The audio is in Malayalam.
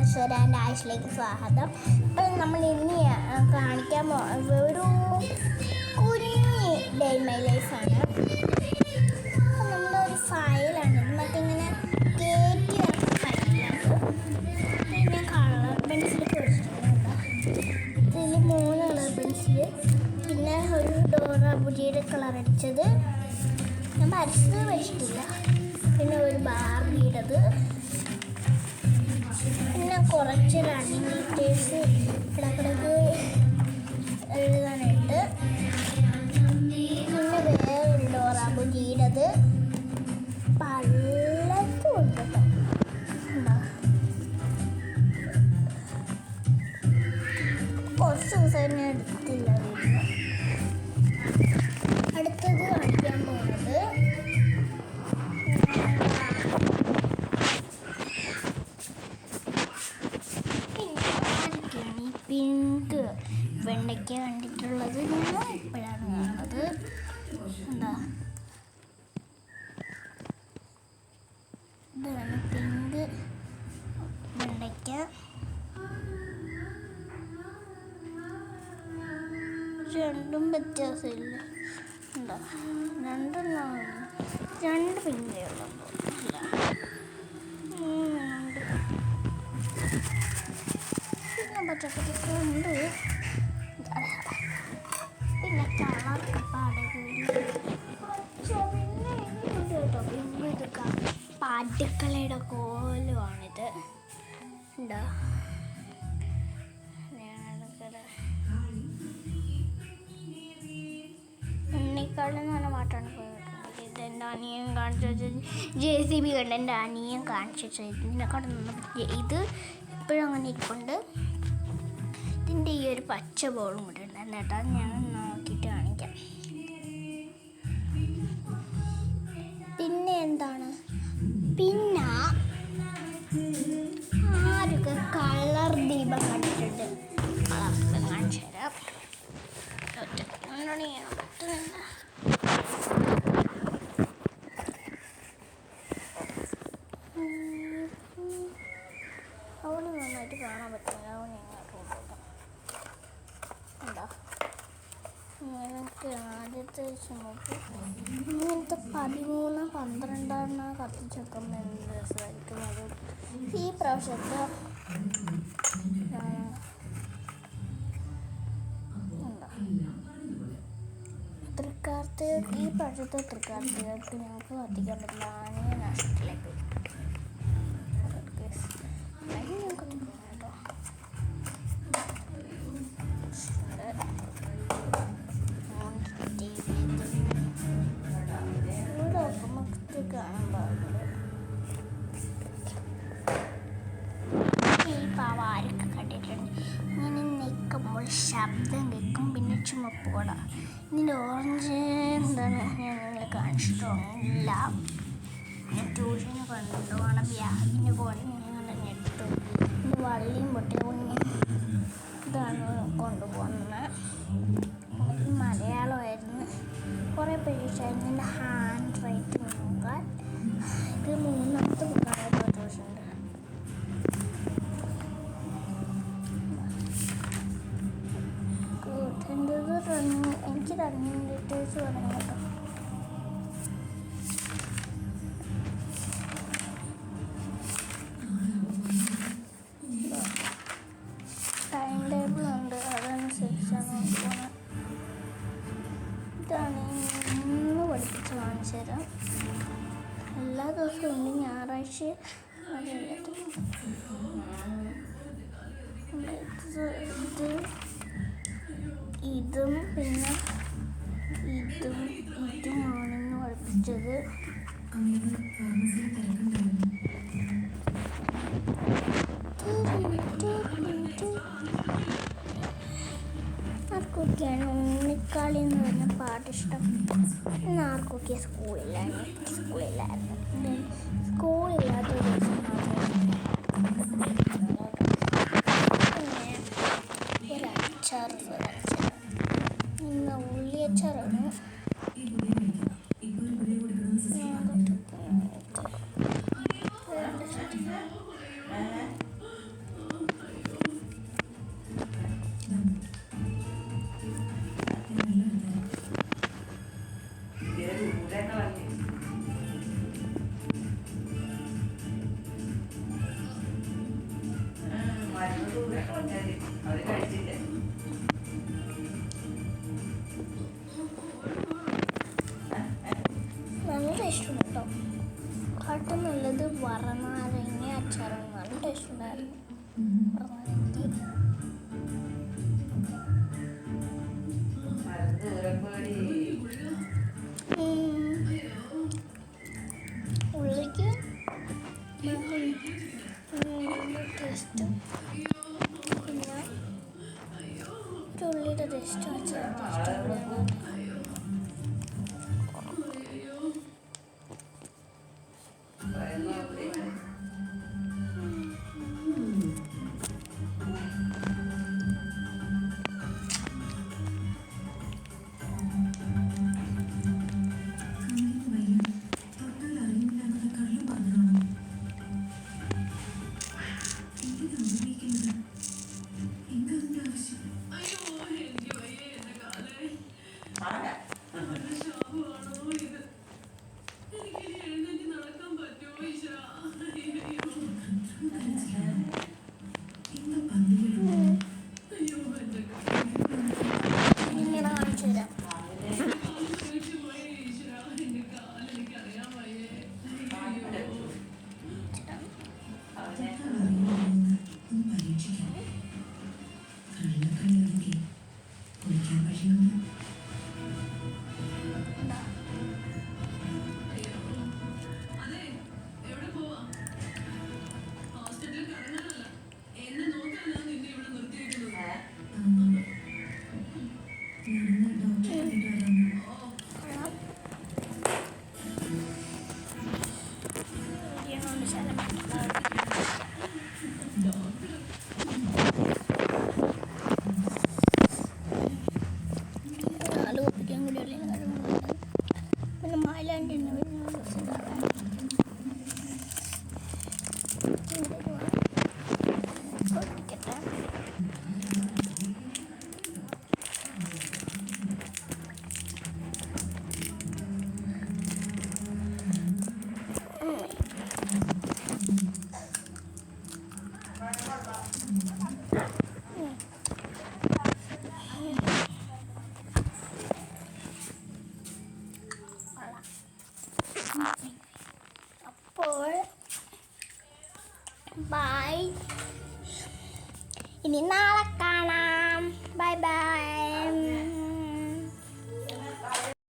അനശ്വര എൻ്റെ ആയുഷിലേക്ക് സ്വാഗതം. അപ്പം നമ്മൾ ഇനി കാണിക്കാൻ ഒരു കുഞ്ഞി ഡേ മൈ ലൈഫാണ്. അപ്പം നമ്മളൊരു ഫയലാണ്, മറ്റിങ്ങനെ കയറ്റി വെക്കുന്ന ഫയലാണ്. പിന്നെ കളർ പെൻസിൽ കൊടുത്തിട്ടുണ്ട്. ഇതിൽ 3 കളർ പെൻസിൽ, പിന്നെ ഒരു ഡോറ ബുജിയുടെ കളർ അടിച്ചത്, ഞാൻ വരച്ചത് വെച്ചിട്ടില്ല. പിന്നെ ഒരു ബാർബിയുടേത്, പിന്നെ കുറച്ച് റണ്ണിങ് ലെറ്റേഴ്സ് ഇടക്കിടക്ക് എഴുതാനായിട്ട്, പിന്നെ വേറെ ഡോറ ബുജിയുടേത് പലതും ഉണ്ട് കേട്ടോ. കുറച്ച് ദിവസം ഞാൻ എടുത്തില്ല വീട്ടിൽ. അടുത്തത് കാണിക്കാൻ പോകുന്നത് പിങ്ക് വെണ്ടയ്ക്ക കണ്ടിട്ടുള്ളത് ഞാൻ ഇപ്പോഴാണ് കാണുന്നത്. എന്താ ഇതാണ് പിങ്ക് വെണ്ടയ്ക്ക. രണ്ടും വ്യത്യാസമില്ല. എന്താ രണ്ടെണ്ണം, 2 പിങ്കേ ഉള്ളൂ. പിന്നെ പച്ചക്കറിയൊക്കെ ഉണ്ട്. പിന്നെ കളർ പിന്നെ ഇനിയുണ്ട് കേട്ടോ. പിന്നെ ഇത് പാട്ടുക്കളയുടെ കോലമാണിത്. എന്താ ഉണ്ണിക്കാളെന്ന് പറഞ്ഞ പാട്ടാണ് പോയിട്ടുള്ളത്. ഇതെൻ്റെ അനിയൻ കാണിച്ചു വെച്ചത്. JCB കണ്ട് എൻ്റെ അനിയൻ കാണിച്ചു വെച്ചത്. ഇതിനെക്കാട്ട് ഇത് എപ്പോഴും അങ്ങനെ ഇരിപ്പുണ്ട്. ഇതിൻ്റെ ഈ ഒരു പച്ച ബോളും കൂടെ ഉണ്ട്. എന്നിട്ട് അത് ഞാൻ നോക്കിയിട്ട് കാണിക്കാം. പിന്നെ എന്താണ്, പിന്നെ ആരൊക്കെ കളർ ദീപം കണ്ടിട്ടുണ്ട്? കളർ ദീപം കാണിച്ചു തരാം. അവന് നന്നായിട്ട് കാണാൻ പറ്റില്ല. അവന് ഇങ്ങോട്ട് കൊണ്ടുപോകാം. എന്താ ഇങ്ങനത്തെ ആദ്യത്തെ ചുമപ്പ് ഇങ്ങനത്തെ 13, 12 കത്തിച്ചൊക്കെ എന്ത് രസമായിരിക്കും. അത് ഈ പ്രാവശ്യത്തെ ഈ പ്രാവശ്യത്തെ തൃക്കാർത്തികൾക്ക് ഞങ്ങൾക്ക് കത്തിക്കാൻ പറ്റില്ല. ആനയെ നഷ്ടത്തിലേക്ക് കാണാൻ പാടില്ല. ഈ പാവാരൊക്കെ കണ്ടിട്ടുണ്ട്. ഇങ്ങനെ നിൽക്കുമ്പോൾ ശബ്ദം കേൾക്കും. പിന്നെ ചുമപ്പ് കൂട. ഇതിൻ്റെ ഓറഞ്ച് എന്താണ് ഞാൻ നിങ്ങളെ കാണിച്ചിട്ടില്ല. ഞാൻ ട്യൂഷന് കൊണ്ടുപോകണം. ബാഗിന് പോലെ അങ്ങനെ ഞെട്ടു. പിന്നെ വള്ളിയും പൊട്ടി കുഞ്ഞി ഇതാണ് കൊണ്ടുപോകുന്നത്. മലയാളമായിരുന്നു. കുറേ പരീക്ഷയായിരുന്നു. എൻ്റെ ഹാൻഡ് റൈറ്റിംഗ് നോക്കാൻ. ഇത് 3ാമത്തെ ബുക്കായിട്ട് ട്യൂഷനുണ്ട്. എനിക്ക് റണ്ണിങ് ലെറ്റേഴ്സ് വേണം കേട്ടോ. ടൈം ടേബിൾ ഉണ്ട്, അതനുസരിച്ചാണ് നോക്കുന്നത്. ഇതാണ് ഇന്ന് പഠിപ്പിച്ച് കാണിച്ചു തരാം. എല്ലാ ദിവസവും ഉണ്ട്, ഞായറാഴ്ച ഇതും പിന്നെ ഇതുമാണ് ഇന്ന് പഠിപ്പിച്ചത്. ആർക്കൊക്കെയാണ് ഉണ്ണിക്കാളി എന്ന് പറഞ്ഞ പാട്ടിഷ്ടം? ഇന്ന് ആർക്കൊക്കെ സ്കൂളില്ലായിരുന്നു. സ്കൂളില്ലാത്ത ദിവസം പിന്നെ ഒരു അച്ചാർ ഇന്ന് ഉള്ളിയച്ചാറാണ്. നല്ല ടേസ്റ്റ് ഉണ്ട് കേട്ടോ. കാട്ടും നല്ലത് വറനാരങ്ങ അച്ചാറാണ്. നല്ല ടേസ്റ്റ് ഉണ്ടായിരുന്നു. ഉള്ളിക്ക് ടേസ്റ്റ് പിന്നെ ഉള്ളിയുടെ ടേസ്റ്റ് പിന്നെ മൈലാൻഡ് അപ്പോൾ ബൈ, ഇനി നാളെ കാണാം.